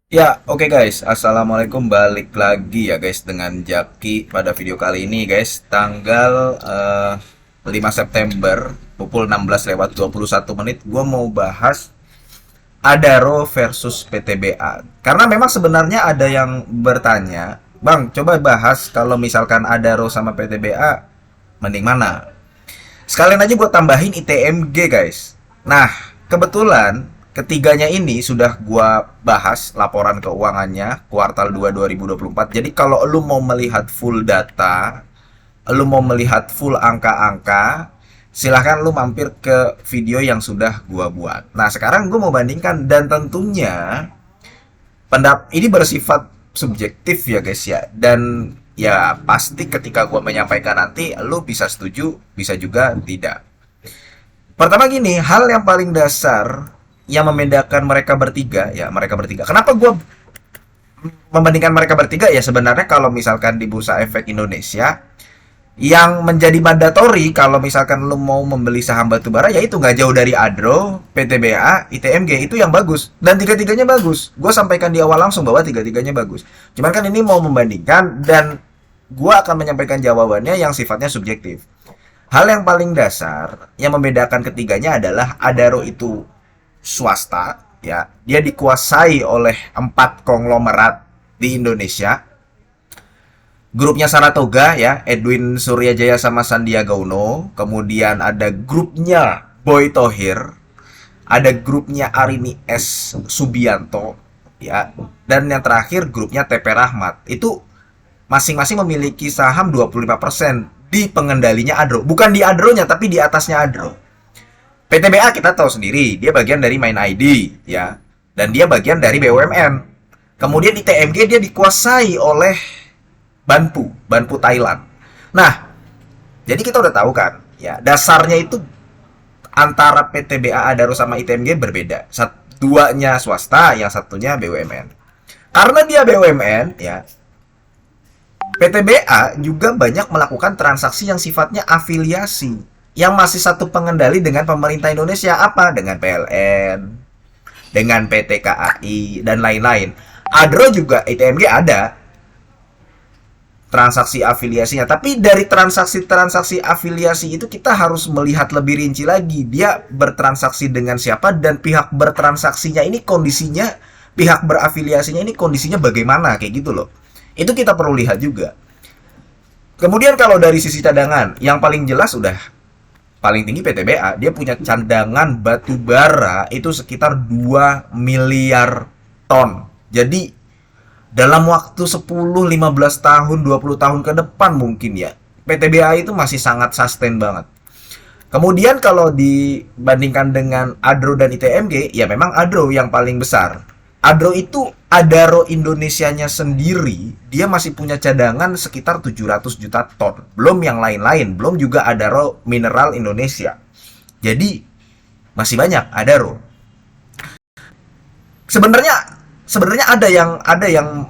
Ya, oke guys. Assalamualaikum. Balik lagi ya guys dengan Jaki pada video kali ini guys. Tanggal 5 September pukul 16 lewat 21 menit. Gue mau bahas Adaro versus PTBA. Karena memang sebenarnya ada yang bertanya, Bang, coba bahas kalau misalkan Adaro sama PTBA, mending mana? Sekalian aja gue tambahin ITMG guys. Nah, kebetulan ketiganya ini sudah gue bahas laporan keuangannya kuartal 2 2024. Jadi kalau lu mau melihat full data, lu mau melihat full angka-angka, silahkan lu mampir ke video yang sudah gue buat. Nah, sekarang gue mau bandingkan dan tentunya ini bersifat subjektif ya guys ya. Dan ya pasti ketika gue menyampaikan nanti lu bisa setuju, bisa juga tidak. Pertama gini, hal yang paling dasar yang membedakan mereka bertiga, ya mereka bertiga. Kenapa gue membandingkan mereka bertiga? Ya sebenarnya kalau misalkan di Bursa Efek Indonesia, yang menjadi mandatory kalau misalkan lu mau membeli saham batubara, yaitu nggak jauh dari Adro, PTBA, ITMG, itu yang bagus. Dan tiga-tiganya bagus. Gue sampaikan di awal langsung bahwa tiga-tiganya bagus. Cuman kan ini mau membandingkan dan gue akan menyampaikan jawabannya yang sifatnya subjektif. Hal yang paling dasar yang membedakan ketiganya adalah Adaro itu swasta, ya. Dia dikuasai oleh 4 konglomerat di Indonesia. Grupnya Saratoga ya, Edwin Suryajaya sama Sandiaga Uno. Kemudian ada grupnya Boy Thohir, ada grupnya Arini S Subianto, ya. Dan yang terakhir grupnya TP Rahmat. Itu masing-masing memiliki saham 25% di pengendalinya Adro. Bukan di Adronya tapi di atasnya Adro. PTBA kita tahu sendiri, dia bagian dari Main ID ya. Dan dia bagian dari BUMN. Kemudian di TMG dia dikuasai oleh Banpu Thailand. Nah, jadi kita udah tahu kan, ya, dasarnya itu antara PTBA Adaro sama ITMG berbeda. Duanya swasta, yang satunya BUMN. Karena dia BUMN, ya, PTBA juga banyak melakukan transaksi yang sifatnya afiliasi, yang masih satu pengendali dengan pemerintah Indonesia, apa? Dengan PLN, dengan PT KAI, dan lain-lain. Adro juga ITMG ada transaksi afiliasinya, tapi dari transaksi-transaksi afiliasi itu kita harus melihat lebih rinci lagi, dia bertransaksi dengan siapa dan pihak bertransaksinya ini kondisinya, pihak berafiliasinya ini kondisinya bagaimana, kayak gitu loh. Itu kita perlu lihat juga. Kemudian kalau dari sisi cadangan, yang paling jelas udah paling tinggi PTBA. Dia punya cadangan batu bara itu sekitar 2 miliar ton. Jadi dalam waktu 10, 15 tahun, 20 tahun ke depan mungkin ya, PTBA itu masih sangat sustain banget. Kemudian kalau dibandingkan dengan Adro dan ITMG, ya memang Adro yang paling besar. Adro itu Adaro Indonesianya sendiri, dia masih punya cadangan sekitar 700 juta ton. Belum yang lain-lain, belum juga Adaro Mineral Indonesia. Jadi masih banyak Adaro. Sebenarnya sebenarnya ada yang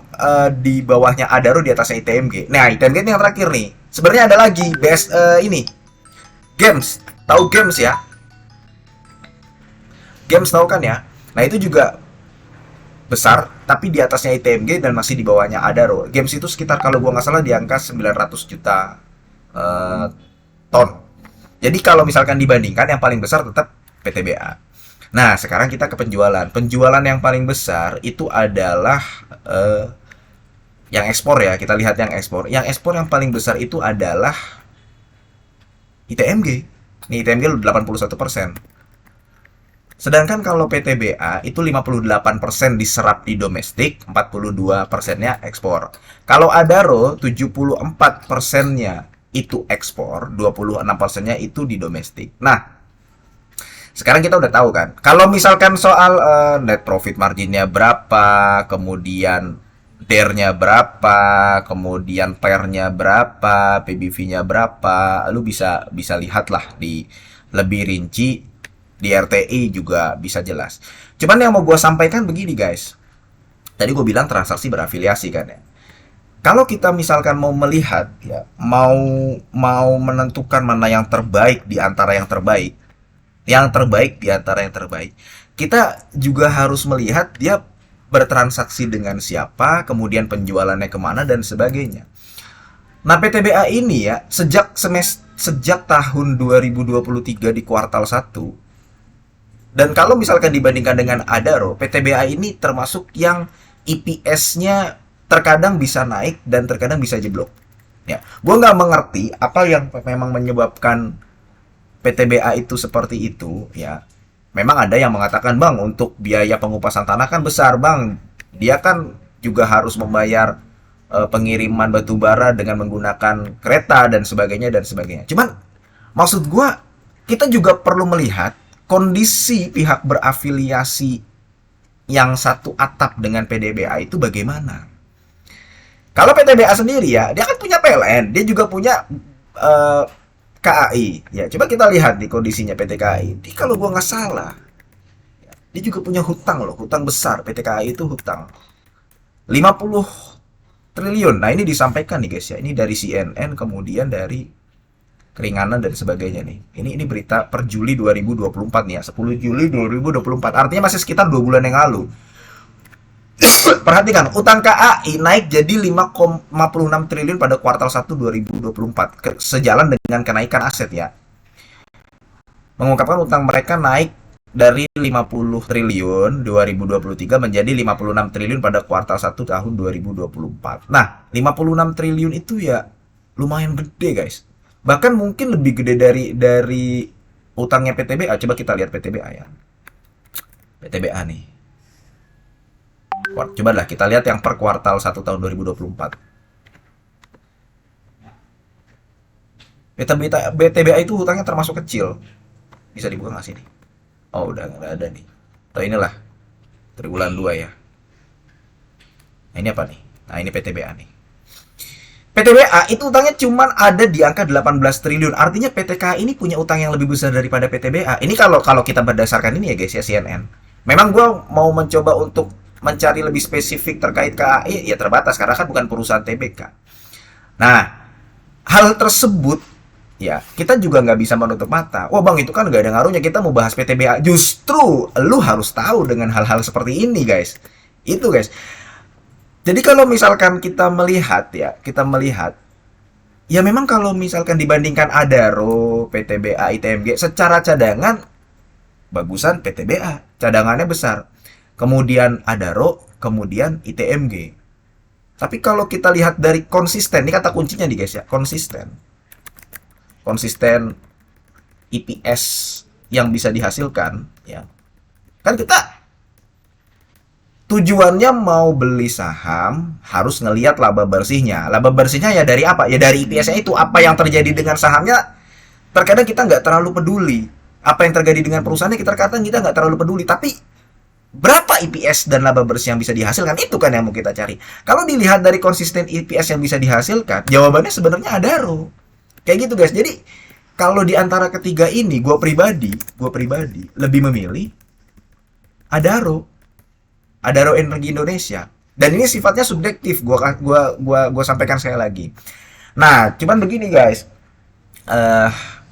di bawahnya Adaro, di atasnya ITMG. Nah, ITMG ini yang terakhir nih. Sebenarnya ada lagi ini Games. Tahu Games ya? Games tahu kan ya? Nah, itu juga besar, tapi di atasnya ITMG dan masih di bawahnya Adaro. Games itu sekitar kalau gua nggak salah di angka 900 juta eh, ton. Jadi kalau misalkan dibandingkan, yang paling besar tetap PTBA. Nah, sekarang kita ke penjualan. Penjualan yang paling besar itu adalah eh, yang ekspor ya. Kita lihat yang ekspor. Yang ekspor yang paling besar itu adalah ITMG. Nih, ITMG 81%. Sedangkan kalau PTBA itu 58% diserap di domestik, 42%-nya ekspor. Kalau Adaro 74%-nya itu ekspor, 26%-nya itu di domestik. Nah, sekarang kita udah tahu kan. Kalau misalkan soal net profit marginnya berapa, kemudian DER-nya berapa, kemudian PER-nya berapa, PBV-nya berapa, lu bisa bisa lihat lah di lebih rinci di RTI juga bisa jelas. Cuman yang mau gue sampaikan begini guys. Tadi gue bilang transaksi berafiliasi kan ya. Kalau kita misalkan mau melihat ya, mau mau menentukan mana yang terbaik di antara yang terbaik, yang terbaik di antara yang terbaik, kita juga harus melihat dia bertransaksi dengan siapa, kemudian penjualannya kemana, dan sebagainya. Nah, PTBA ini ya, sejak tahun 2023 di kuartal 1, dan kalau misalkan dibandingkan dengan Adaro, PTBA ini termasuk yang EPS-nya terkadang bisa naik dan terkadang bisa jeblok. Ya, gue nggak mengerti apa yang memang menyebabkan PTBA itu seperti itu. Ya, memang ada yang mengatakan, bang, untuk biaya pengupasan tanah kan besar, bang. Dia kan juga harus membayar pengiriman batu bara dengan menggunakan kereta dan sebagainya dan sebagainya. Cuman maksud gue, kita juga perlu melihat kondisi pihak berafiliasi yang satu atap dengan PTBA itu bagaimana. Kalau PTBA sendiri ya, dia kan punya PLN, dia juga punya KAI. Ya, coba kita lihat di kondisinya PT KAI. Jadi kalau gua nggak salah, dia juga punya hutang loh, hutang besar. PT KAI itu hutang 50 triliun. Nah, ini disampaikan nih guys ya. Ini dari CNN, kemudian dari Keringanan dan sebagainya nih. Ini berita per Juli 2024 nih ya. 10 Juli 2024. Artinya masih sekitar 2 bulan yang lalu. Perhatikan, utang KAI naik jadi 5,56 triliun pada kuartal 1 2024. Sejalan dengan kenaikan aset ya. Mengungkapkan utang mereka naik dari 50 triliun 2023 menjadi 56 triliun pada kuartal 1 tahun 2024. Nah, 56 triliun itu ya lumayan gede guys. Bahkan mungkin lebih gede dari utangnya PTBA. Coba kita lihat PTBA ya. PTBA nih. Coba lah kita lihat yang per kuartal 1 tahun 2024. BTBA itu hutangnya termasuk kecil. Bisa dibuka nggak sih nih? Oh, udah nggak ada nih. Atau inilah triwulan 2 ya. Nah, ini apa nih? Nah, ini PTBA nih. PTBA itu utangnya cuma ada di angka 18 triliun. Artinya PTK ini punya utang yang lebih besar daripada PTBA. Ini kalau kita berdasarkan ini ya guys ya, CNN. Memang gue mau mencoba untuk mencari lebih spesifik terkait KAI ya terbatas karena kan bukan perusahaan TBK. Nah, hal tersebut ya kita juga nggak bisa menutup mata. Wah bang, itu kan nggak ada ngaruhnya, kita mau bahas PTBA. Justru lu harus tahu dengan hal-hal seperti ini guys. Itu guys. Jadi kalau misalkan kita melihat ya memang kalau misalkan dibandingkan Adaro, PTBA, ITMG secara cadangan bagusan PTBA, cadangannya besar. Kemudian Adaro, kemudian ITMG. Tapi kalau kita lihat dari konsisten, ini kata kuncinya nih guys ya, konsisten. Konsisten EPS yang bisa dihasilkan ya. Kan kita tujuannya mau beli saham harus ngelihat laba bersihnya. Laba bersihnya ya dari apa? Ya dari EPS-nya itu. Apa yang terjadi dengan sahamnya terkadang kita nggak terlalu peduli. Apa yang terjadi dengan perusahaannya terkadang kita nggak terlalu peduli. Tapi berapa EPS dan laba bersih yang bisa dihasilkan, itu kan yang mau kita cari. Kalau dilihat dari konsisten EPS yang bisa dihasilkan, jawabannya sebenarnya Adaro. Kayak gitu guys. Jadi kalau di antara ketiga ini, gue pribadi lebih memilih Adaro Energi Indonesia. Dan ini sifatnya subjektif, gua sampaikan sekali lagi. Nah, cuman begini guys.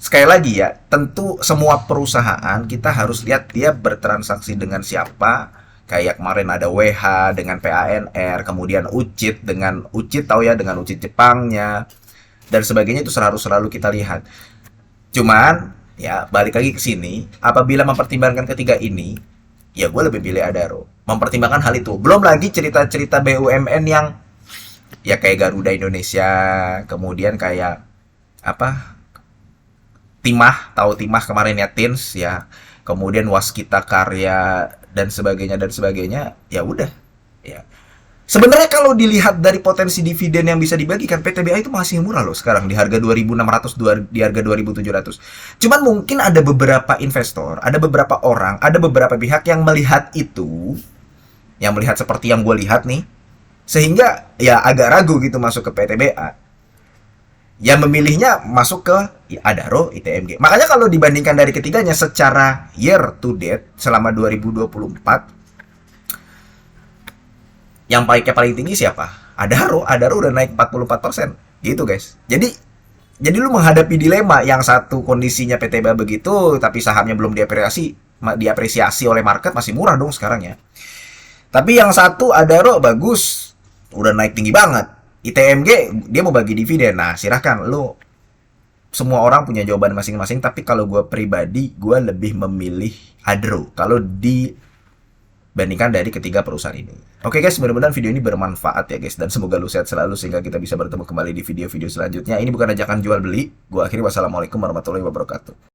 Sekali lagi ya, tentu semua perusahaan kita harus lihat dia bertransaksi dengan siapa. Kayak kemarin ada WH dengan PANR, kemudian UCIT dengan UCIT tahu ya, dengan UCIT Jepangnya dan sebagainya, itu selalu kita lihat. Cuman ya balik lagi ke sini, apabila mempertimbangkan ketiga ini, ya gue lebih pilih Adaro. Mempertimbangkan hal itu. Belum lagi cerita-cerita BUMN yang ya kayak Garuda Indonesia, kemudian kayak apa? Timah, tahu Timah kemarin ya, Tins ya. Kemudian Waskita Karya dan sebagainya, ya udah. Ya. Sebenarnya kalau dilihat dari potensi dividen yang bisa dibagikan, PTBA itu masih murah loh sekarang di harga 2.600, di harga 2.700. Cuman mungkin ada beberapa investor, ada beberapa orang, ada beberapa pihak yang melihat itu, yang melihat seperti yang gue lihat nih, sehingga ya agak ragu gitu masuk ke PTBA. Yang memilihnya masuk ke Adaro, ITMG. Makanya kalau dibandingkan dari ketiganya secara year to date selama 2024, yang paling tinggi siapa? Adaro udah naik 44%. Gitu guys. Jadi lu menghadapi dilema, yang satu kondisinya PTBA begitu tapi sahamnya belum diapresiasi oleh market, masih murah dong sekarang ya. Tapi yang satu Adaro bagus, udah naik tinggi banget. ITMG dia mau bagi dividen. Nah, silahkan lu, semua orang punya jawaban masing-masing, tapi kalau gue pribadi, gue lebih memilih Adro kalau dibandingkan dari ketiga perusahaan ini. Oke guys, mudah-mudahan video ini bermanfaat ya guys, dan semoga lu sehat selalu sehingga kita bisa bertemu kembali di video-video selanjutnya. Ini bukan ajakan jual beli. Gue akhiri, wassalamualaikum warahmatullahi wabarakatuh.